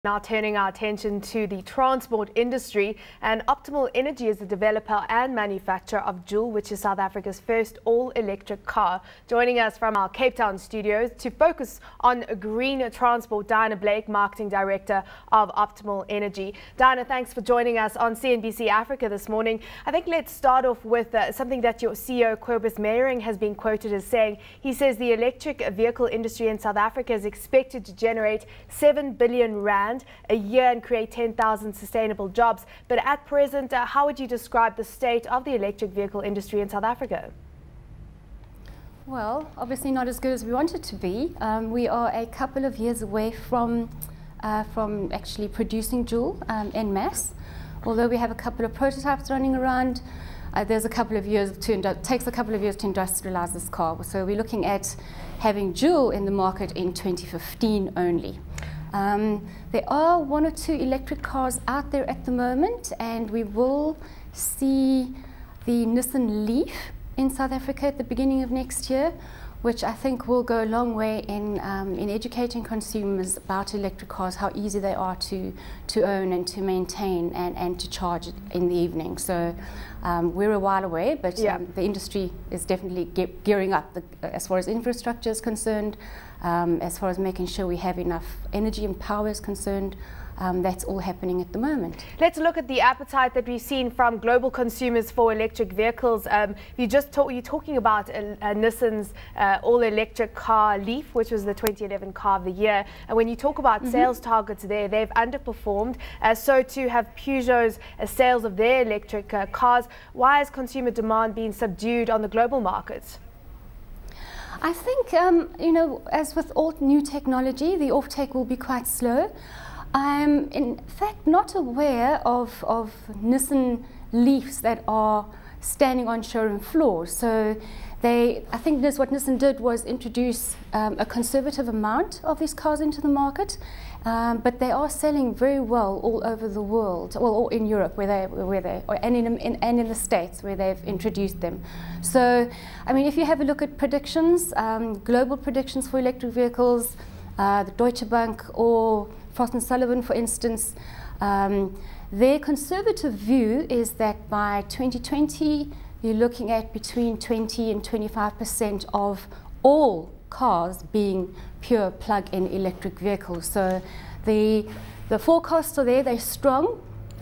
Now turning our attention to the transport industry, and Optimal Energy is the developer and manufacturer of Joule, which is South Africa's first all-electric car. Joining us from our Cape Town studios to focus on green transport, Diana Blake, Marketing Director of Optimal Energy. Diana, thanks for joining us on CNBC Africa this morning. I think let's start off with something that your CEO, Cobus Meyering, has been quoted as saying. He says the electric vehicle industry in South Africa is expected to generate 7 billion rand a year and create 10,000 sustainable jobs. But at present, how would you describe the state of the electric vehicle industry in South Africa? Well, obviously not as good as we want it to be. We are a couple of years away from actually producing Joule en masse. Although we have a couple of prototypes running around, there's a couple of years takes a couple of years to industrialize this car. So we're looking at having Joule in the market in 2015 only. There are 1 or 2 electric cars out there at the moment, and we will see the Nissan Leaf in South Africa at the beginning of next year, which I think will go a long way in educating consumers about electric cars, how easy they are to own and to maintain and to charge in the evening. So we're a while away, but the industry is definitely gearing up as far as infrastructure is concerned, as far as making sure we have enough energy and power is concerned. That's all happening at the moment. Let's look at the appetite that we've seen from global consumers for electric vehicles. You're talking about Nissan's all-electric car Leaf, which was the 2011 car of the year. And when you talk about sales targets there, they've underperformed. So too have Peugeot's sales of their electric cars. Why has consumer demand been subdued on the global markets? I think, as with all new technology, the offtake will be quite slow. I'm in fact not aware of Nissan Leafs that are standing on showroom floors. So I think what Nissan did was introduce a conservative amount of these cars into the market, but they are selling very well all over the world, well, all in Europe and in the States where they've introduced them. So, I mean, if you have a look at predictions, global predictions for electric vehicles, the Deutsche Bank or Frost & Sullivan, for instance, their conservative view is that by 2020, you're looking at between 20 and 25% of all cars being pure plug-in electric vehicles. So the forecasts are there, they're strong.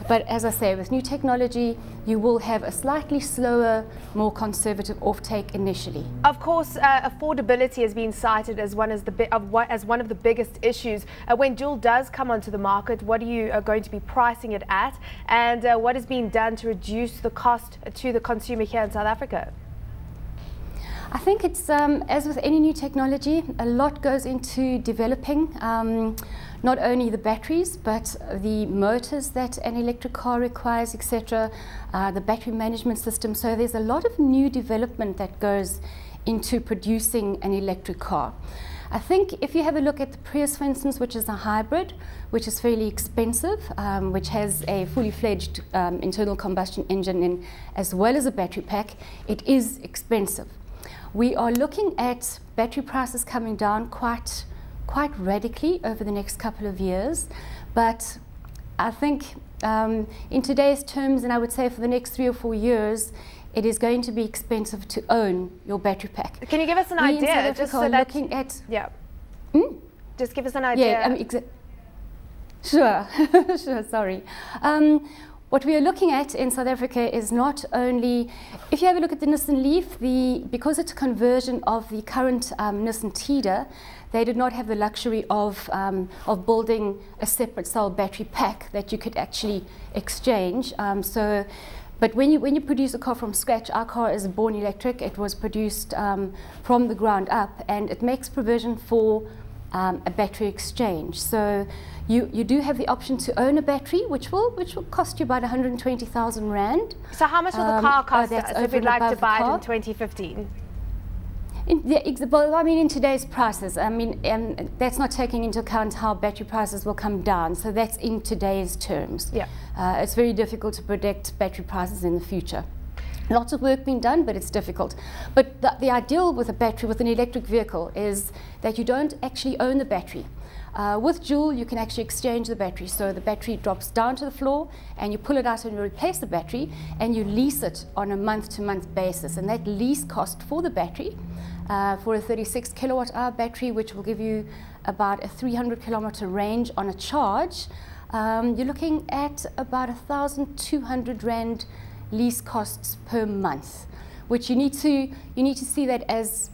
But as I say, with new technology, you will have a slightly slower, more conservative offtake initially. Of course, affordability has been cited as one of the biggest issues. When Joule does come onto the market, what are you going to be pricing it at? And what is being done to reduce the cost to the consumer here in South Africa? I think it's, as with any new technology, a lot goes into developing not only the batteries, but the motors that an electric car requires, etc., the battery management system. So there's a lot of new development that goes into producing an electric car. I think if you have a look at the Prius, for instance, which is a hybrid, which is fairly expensive, which has a fully fledged internal combustion engine in, as well as a battery pack, it is expensive. We are looking at battery prices coming down quite radically over the next couple of years, but I think in today's terms, and I would say for the next 3 or 4 years, it is going to be expensive to own your battery pack. Can you give us an idea? Just so that looking at just give us an idea. Yeah, sure, sure. Sorry. What we are looking at in South Africa is not only, if you have a look at the Nissan Leaf, because it's a conversion of the current Nissan Tida, they did not have the luxury of building a separate cell battery pack that you could actually exchange. But when you produce a car from scratch, our car is born electric. It was produced from the ground up, and it makes provision for a battery exchange. So you do have the option to own a battery, which will cost you about 120,000 rand. So how much will the car cost us if we'd like to buy it in 2015? Well, I mean, in today's prices, I mean, that's not taking into account how battery prices will come down. So that's in today's terms. Yeah. It's very difficult to predict battery prices in the future. Lots of work being done, but it's difficult. But the ideal with a battery, with an electric vehicle, is that you don't actually own the battery. With Joule, you can actually exchange the battery. So the battery drops down to the floor and you pull it out and you replace the battery and you lease it on a month-to-month basis. And that lease cost for the battery, for a 36 kilowatt hour battery, which will give you about a 300 kilometer range on a charge, you're looking at about 1,200 Rand lease costs per month, which you need to see that as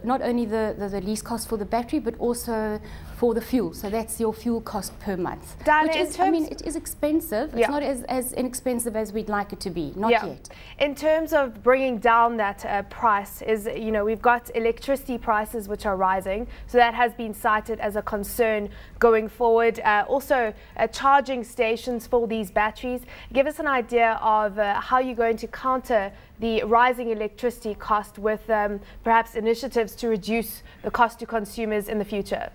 not only the lease cost for the battery, but also for the fuel. So that's your fuel cost per month. Diana, which is, I mean, it is expensive. It's not as inexpensive as we'd like it to be. Not yet. In terms of bringing down that price, we've got electricity prices which are rising, so that has been cited as a concern going forward. Also, charging stations for these batteries. Give us an idea of how you're going to counter the rising electricity cost with perhaps initiatives to reduce the cost to consumers in the future.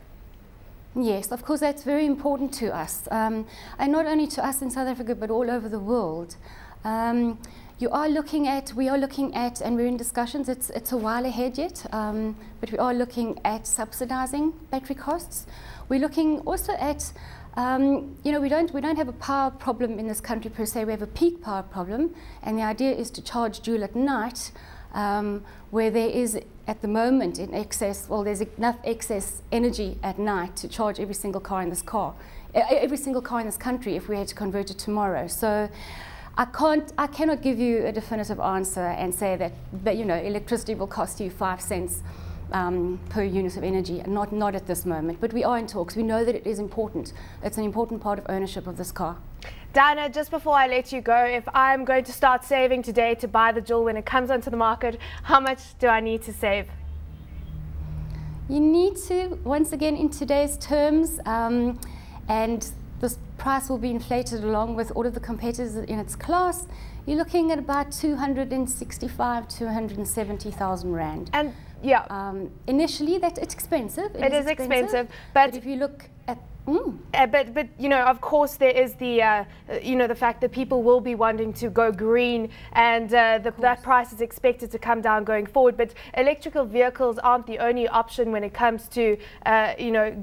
Yes, of course, that's very important to us, and not only to us in South Africa, but all over the world. We are looking at, and we're in discussions, it's a while ahead yet, but we are looking at subsidizing battery costs. We're looking also at, we don't have a power problem in this country per se, we have a peak power problem, and the idea is to charge Joule at night, where there is at the moment in excess, well, there's enough excess energy at night to charge every single car in this country if we had to convert it tomorrow. So I cannot give you a definitive answer and say that electricity will cost you 5 cents per unit of energy. Not at this moment, but we are in talks. We know that it is important. It's an important part of ownership of this car. Diana, just before I let you go, if I'm going to start saving today to buy the Joule when it comes onto the market, how much do I need to save? You need to, once again, in today's terms, and this price will be inflated along with all of the competitors in its class, you're looking at about 265, 270,000 Rand. And initially, it's expensive. It is expensive, but if you look at but of course there is the the fact that people will be wanting to go green, and that price is expected to come down going forward. But electrical vehicles aren't the only option when it comes to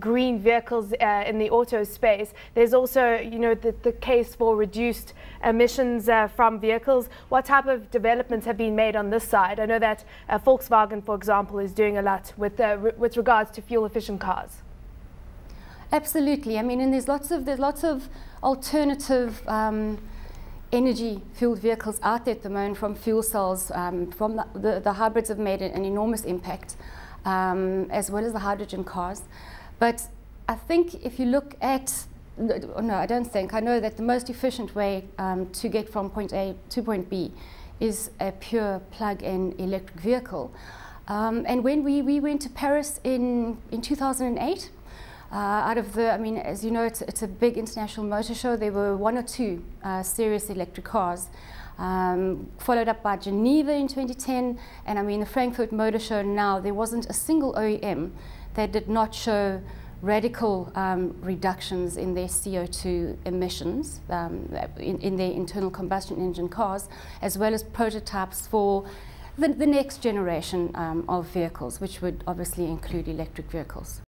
green vehicles in the auto space. There's also the case for reduced emissions from vehicles. What type of developments have been made on this side? I know that Volkswagen, for example, is doing a lot with regards to fuel efficient cars. Absolutely. I mean, and there's lots of alternative energy fueled vehicles out there at the moment, from fuel cells. From the hybrids have made an enormous impact, as well as the hydrogen cars. But I think if you look at, I know that the most efficient way to get from point A to point B is a pure plug-in electric vehicle. And when we went to Paris in 2008, as you know, it's a big international motor show. There were 1 or 2 serious electric cars, followed up by Geneva in 2010. And I mean, the Frankfurt Motor Show now, there wasn't a single OEM that did not show radical reductions in their CO2 emissions in their internal combustion engine cars, as well as prototypes for the next generation of vehicles, which would obviously include electric vehicles.